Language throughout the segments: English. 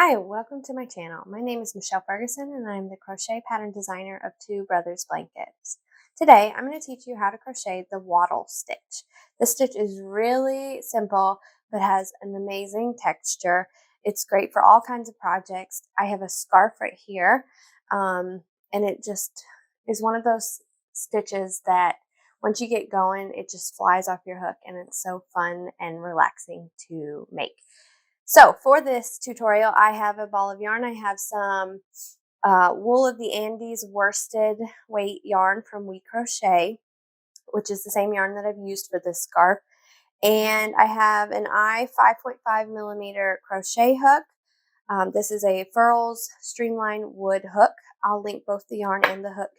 Hi, welcome to my channel. My name is Michelle Ferguson and I'm the crochet pattern designer of Two Brothers Blankets. Today I'm going to teach you how to crochet the wattle stitch. This stitch is really simple but has an amazing texture. It's great for all kinds of projects. I have a scarf right here and it just is one of those stitches that once you get going it just flies off your hook and it's so fun and relaxing to make. So for this tutorial, I have a ball of yarn. I have some Wool of the Andes worsted weight yarn from We Crochet, which is the same yarn that I've used for this scarf. And I have an 5.5 millimeter crochet hook. This is a Furls Streamline wood hook. I'll link both the yarn and the hook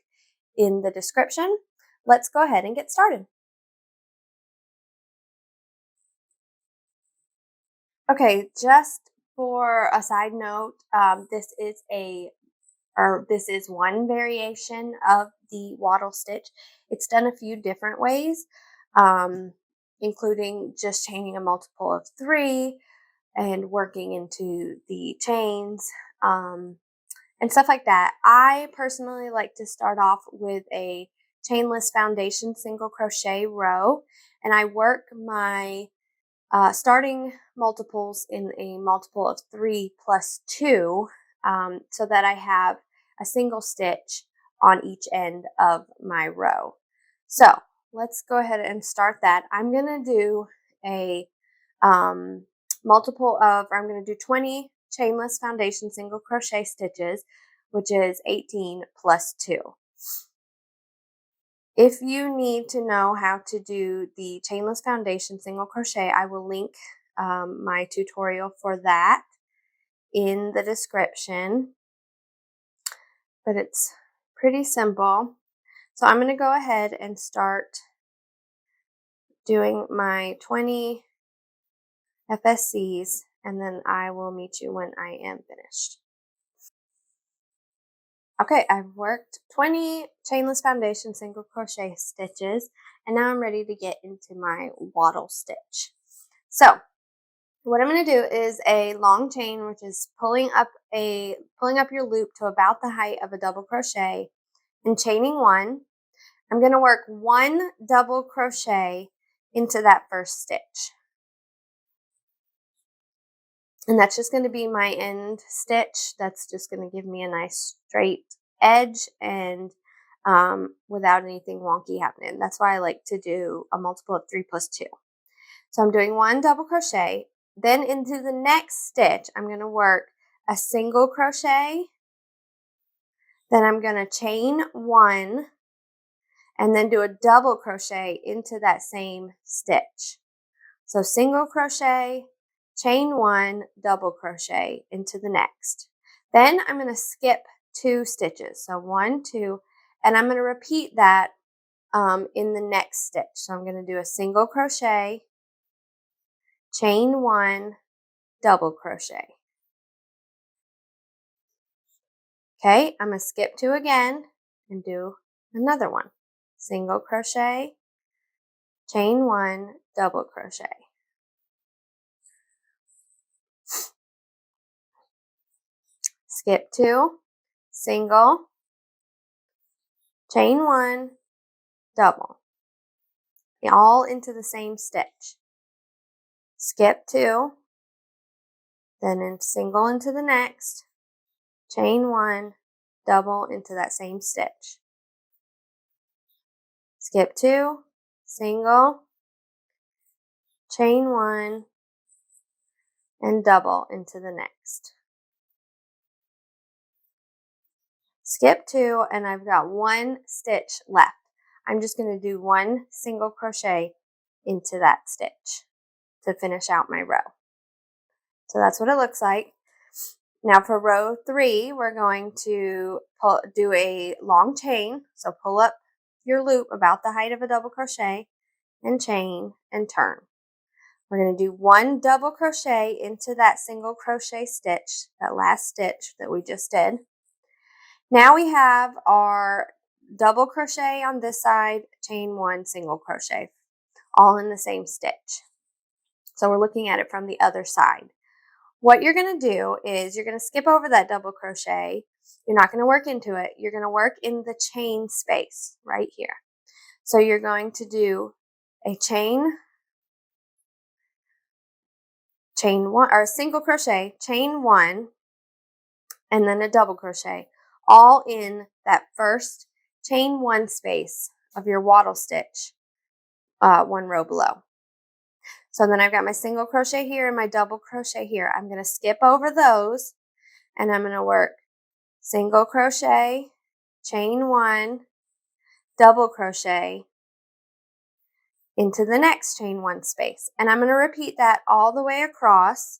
in the description. Let's go ahead and get started. Okay, just for a side note, this is one variation of the wattle stitch. It's done a few different ways, including just chaining a multiple of 3 and working into the chains and stuff like that. I personally like to start off with a chainless foundation single crochet row, and I work my starting multiples in a multiple of 3 plus 2 so that I have a single stitch on each end of my row. So let's go ahead and start that. I'm going to do a I'm going to do 20 chainless foundation single crochet stitches, which is 18 plus 2. If you need to know how to do the chainless foundation single crochet, I will link my tutorial for that in the description, but it's pretty simple. So I'm going to go ahead and start doing my 20 FSCs, and then I will meet you when I am finished. Okay, I've worked 20 chainless foundation single crochet stitches, and now I'm ready to get into my wattle stitch. So what I'm going to do is a long chain, which is pulling up your loop to about the height of a double crochet and chaining 1. I'm going to work 1 double crochet into that first stitch. And that's just going to be my end stitch. That's just going to give me a nice straight edge and without anything wonky happening. That's why I like to do a multiple of 3 plus 2. So I'm doing 1 double crochet. Then into the next stitch, I'm going to work a single crochet. Then I'm going to chain 1 and then do a double crochet into that same stitch. So single crochet, chain 1, double crochet into the next. Then I'm going to skip 2 stitches. So 1, 2, and I'm going to repeat that in the next stitch. So I'm going to do a single crochet, chain 1, double crochet. Okay, I'm going to skip 2 again and do another one. Single crochet, chain 1, double crochet. Skip 2, single, chain 1, double. All into the same stitch. Skip 2, then in single into the next, chain 1, double into that same stitch. Skip 2, single, chain 1, and double into the next. Skip 2, and I've got 1 stitch left. I'm just going to do 1 single crochet into that stitch to finish out my row. So that's what it looks like. Now for row 3, we're going to do a long chain. So pull up your loop about the height of a double crochet and chain and turn. We're going to do 1 double crochet into that single crochet stitch, that last stitch that we just did. Now we have our double crochet on this side, chain 1, single crochet, all in the same stitch. So we're looking at it from the other side. what you're going to do is you're going to skip over that double crochet. You're not going to work into it. You're going to work in the chain space right here. So you're going to do a chain one, or a single crochet, chain one, and then a double crochet, all in that first chain one space of your wattle stitch, one row below. So then I've got my single crochet here and my double crochet here. I'm going to skip over those, and I'm going to work single crochet, chain one, double crochet into the next chain one space. And I'm going to repeat that all the way across.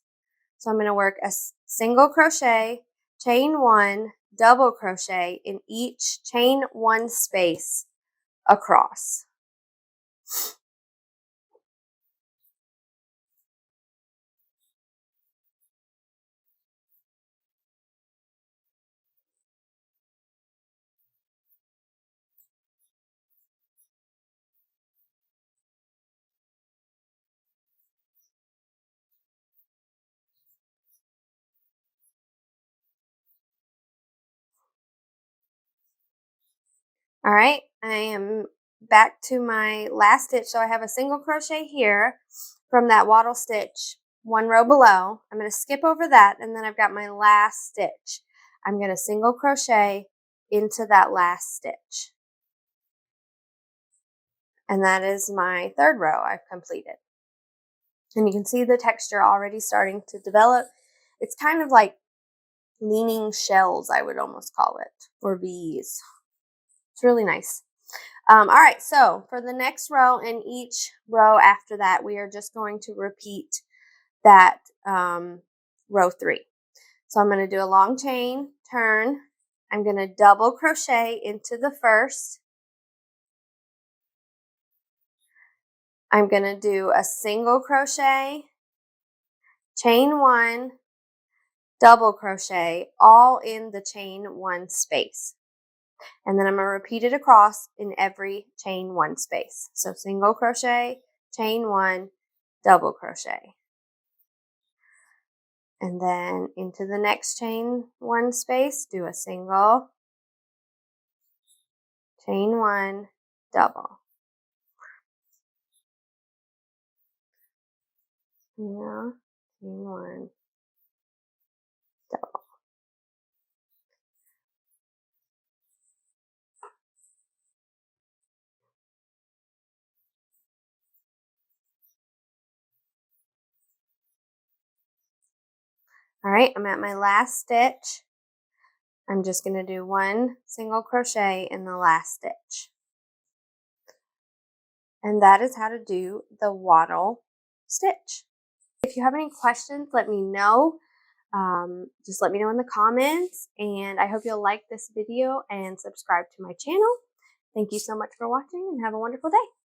So I'm going to work a single crochet, chain one, double crochet in each chain one space across. All right, I am back to my last stitch. So I have a single crochet here from that wattle stitch, one row below. I'm going to skip over that, and then I've got my last stitch. I'm going to single crochet into that last stitch. And that is my third row I've completed. And you can see the texture already starting to develop. It's kind of like leaning shells, I would almost call it, or bees. It's really nice. All right, so for the next row and each row after that, we are just going to repeat that row 3. So I'm going to do a long chain, turn. I'm going to double crochet into the first. I'm going to do a single crochet, chain one, double crochet, all in the chain one space. And then I'm going to repeat it across in every chain one space. So single crochet, chain one, double crochet. And then into the next chain one space, do a single, chain one, double. Single, chain one, double. All right, I'm at my last stitch. I'm just going to do one single crochet in the last stitch. And that is how to do the wattle stitch. If you have any questions, let me know. Just let me know in the comments, and I hope you'll like this video and subscribe to my channel. Thank you so much for watching, and have a wonderful day.